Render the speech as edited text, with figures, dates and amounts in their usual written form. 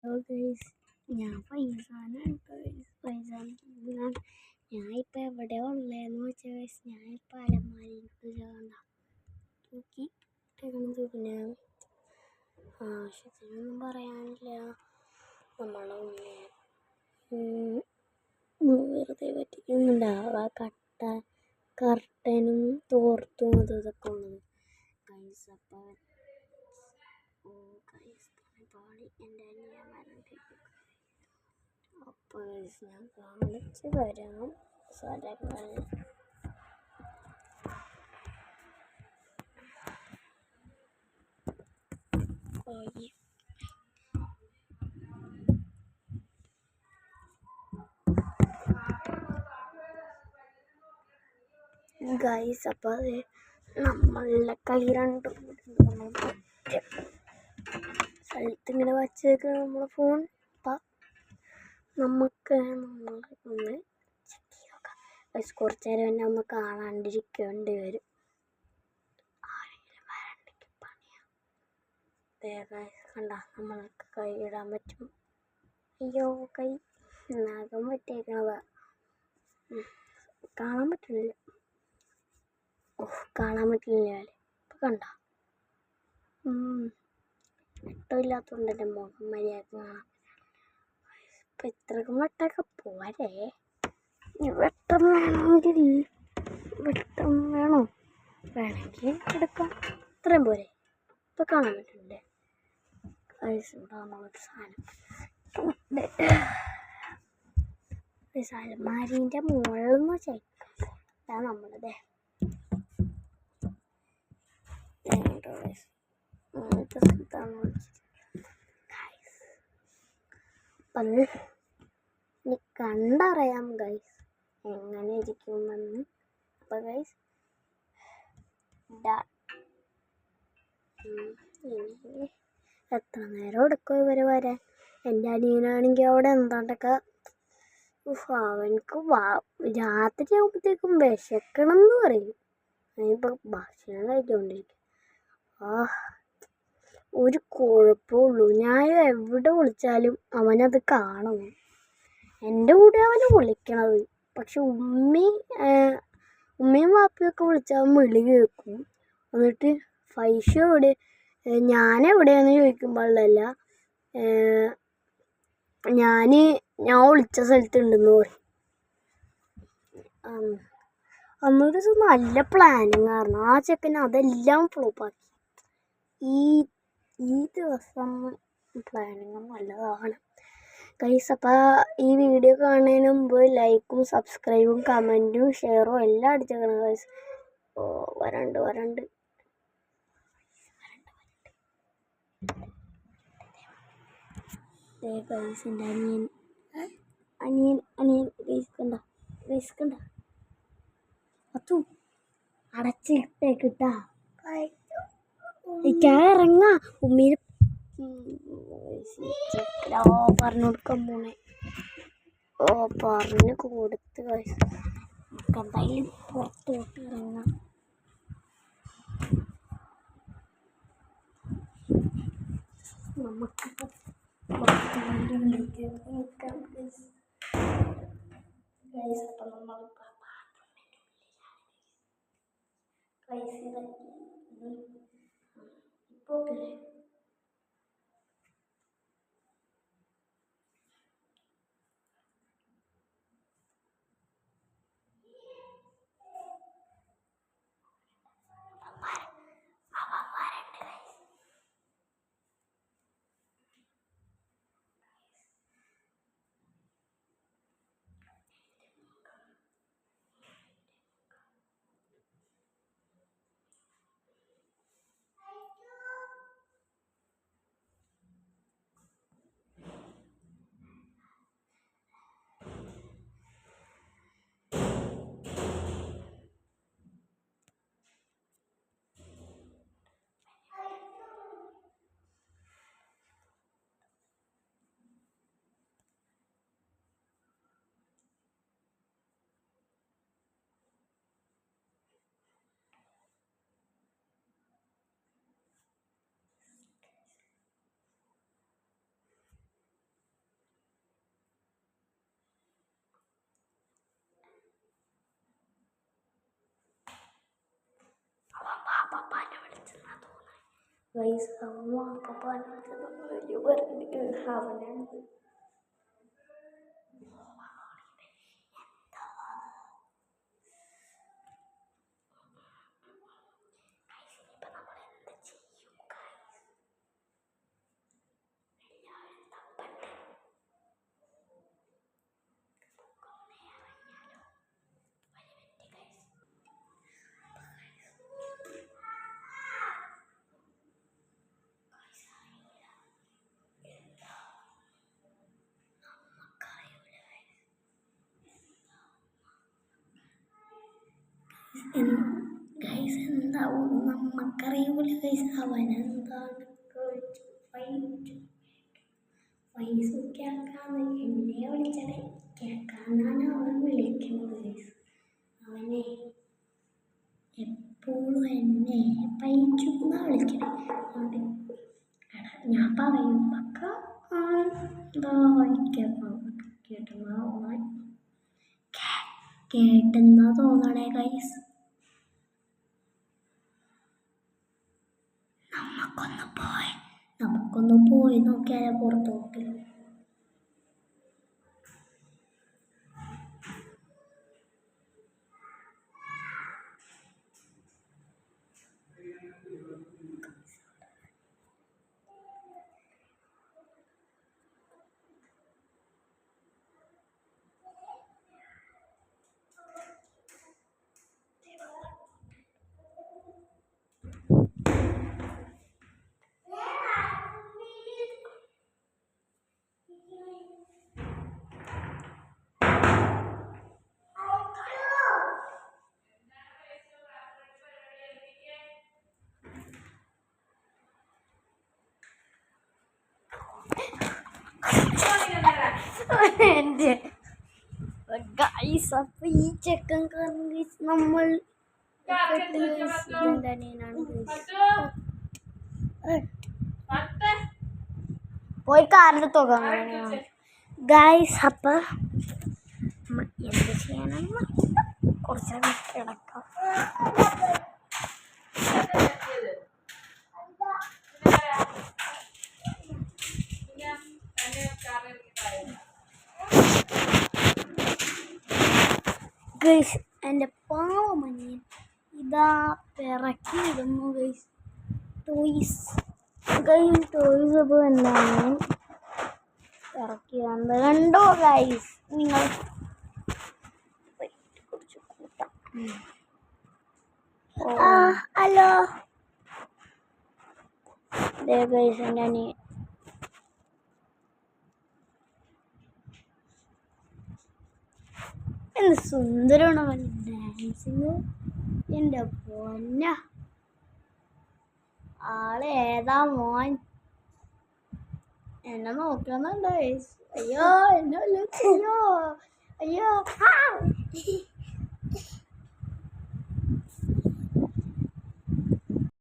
Guys, ഞാൻ പൈസാനാണ് ഞാൻ ഇപ്പം എവിടെ ഉള്ളതെന്ന് വെച്ചാൽ ഗൈസ്, ഞാനിപ്പോൾ അലമാരിക്ക് നോക്കി പിന്നെ ആവശ്യത്തിനൊന്നും പറയാനില്ല. നമ്മളെ വെറുതെ പറ്റിക്കുന്നുണ്ടാവുക കർട്ടനും തോർത്തും ഇതൊക്കെ ഉള്ളത് ഗൈസ്. അപ്പം എൻ്റെ അപ്പോൾ ഞാൻ കാണിച്ച് തരാം സ്ഥലങ്ങൾ. ഗൈസ്, അപ്പോൾ അത് നമ്മളുടെ കൈ രണ്ടും സ്ഥലത്ത് ഇങ്ങനെ വച്ചേക്ക് നമ്മളെ ഫോൺ. അപ്പം നമുക്ക് ഒന്ന് ചെക്ക് ചെയ്ത് നോക്കാം ഗൈസ്. കുറച്ച് നേരം തന്നെ ഒന്ന് കാണാണ്ടിരിക്കേണ്ടി വരും. ആരെങ്കിലും വരണ്ടെങ്കിൽ പണിയാം. കണ്ട, നമ്മൾക്ക് കൈ ഇടാൻ പറ്റും. അയ്യോ, കൈ നഖം പറ്റിയേക്കണതാ, കാണാൻ പറ്റുന്നില്ല. കാണാൻ പറ്റില്ല. ഇപ്പം കണ്ട, വെട്ടമില്ലാത്തതുകൊണ്ട് എൻ്റെ മുഖം മര്യാദ കാണാം. ഇപ്പം ഇത്രക്കും വെട്ടമൊക്കെ പോരെ. വെട്ടം വേണമെങ്കിൽ വേണമെങ്കിൽ എടുക്കാം. ഇത്രയും പോരെ. ഇപ്പം കാണാൻ പറ്റുന്നില്ലേ ഇവിടാണുള്ളൊരു സാധനം. അലമാരീൻ്റെ മുകളിൽ നിന്ന് ചേക്കാം നമ്മളത്. ഇനി കണ്ടറിയാം ഗൈസ് എങ്ങനെ ഇരിക്കുമെന്ന്. അപ്പം ഗൈസ് എത്ര നേരം എടുക്കും ഇവർ വരാൻ? എൻ്റെ അനിയനാണെങ്കിൽ അവിടെ എന്താണ്ടൊക്കെ അവനക്ക് രാത്രി ആകുമ്പോഴത്തേക്കും വിശക്കണം എന്ന് പറയും. ഞാനിപ്പോൾ ഭക്ഷണം കഴിച്ചുകൊണ്ടിരിക്കും. ഒരു കുഴപ്പമുള്ളൂ, ഞാൻ എവിടെ വിളിച്ചാലും അവനത് കാണും. എൻ്റെ കൂടെ അവന് വിളിക്കണത്. പക്ഷെ ഉമ്മയും വാപ്പയൊക്കെ വിളിച്ചാൽ അവൻ വിളി കേൾക്കും. എന്നിട്ട് ഫൈഷ എവിടെ, ഞാൻ എവിടെയാണെന്ന് ചോദിക്കുമ്പോഴല്ല ഞാൻ വിളിച്ച സ്ഥലത്തുണ്ടെന്ന് പറയും. അന്നൊരു ദിവസം നല്ല പ്ലാനിങ് ആയിരുന്നു. ആ ചെക്കൻ അതെല്ലാം ഫ്ലോപ്പാക്കി. ഈ ദിവസം പ്ലാനിങ് നല്ലതാണ് ഗൈസ്. അപ്പോൾ ഈ വീഡിയോ കാണുന്നതിന് മുമ്പ് ലൈക്കും സബ്സ്ക്രൈബും കമൻറ്റും ഷെയറും എല്ലാം അടിച്ചേക്കണം ഗൈസ്. വരണ്ട് ഗൈസ്. എൻ്റെ അനിയൻ ഗൈസ് കണ്ട അതു അടച്ചിട്ടേക്കിട്ടാ. ഇറങ്ങാ ഉമ്മീന് പറഞ്ഞു കൊടുക്കാൻ പോണേ. പറഞ്ഞു കൊടുത്ത് എന്തായാലും പുറത്തോട്ട് ഇറങ്ങാം. നമുക്ക് ഇപ്പോൾ ഗൈസ് അമ്മ അപ്പൂപ്പൻ്റെ വലിയ പറഞ്ഞിട്ട് അവനാണ്. ഗൈസ് എന്താവും നമുക്കറിയൂല ഗൈസ് അവനെന്താണ് പൈസ കേൾക്കാന്ന് എന്നെ വിളിച്ചടേ കേൾക്കാന്നാണ് അവൻ വിളിക്കുന്നത് ഗൈസ്. അവനെ എപ്പോഴും എന്നെ പൈച്ചു എന്നാ വിളിക്കണേ. അതുകൊണ്ട് എടാ ഞാൻ പറയും പക്ക എന്താ കേട്ടെന്നാ തോന്നണേ ഗൈസ്. നമുക്കൊന്ന് പോയി നോക്കിയാലേ പുറത്തോട്ട്. എൻ്റെ ഗൈസ് അപ്പം ഈ ചെക്കൻ കാരണം ഗൈസ് നമ്മൾ എൻ്റെ അനിയനാണ് പോയി കാറിൻ്റെ തുക ഗൈസ്. അപ്പം നമ്മൾ എന്ത് ചെയ്യാനെന്ന് കുറച്ച് കിടക്കാം. ഗൈസ് എൻ്റെ പാവമനിയൻ ഇതാ പിറക്കിയിടുന്നു ഗൈസ്. ടോയ്സ് അപ്പോൾ എന്താണ് ഇറക്കിയത് കണ്ടോ ഗൈസ് നിങ്ങൾ. കുറച്ച് കൂട്ടാം. ഹലോ ഗൈസ് എൻ്റെ അനിയൻ എന്ത് സുന്ദരമാണ് അവൻ ഡാൻസിങ്. എൻ്റെ പൊന്ന ആള് ഏതാ മോൻ എന്നെ നോക്കുന്നുണ്ടോ? അയ്യോ എന്നെ അയ്യോ അയ്യോ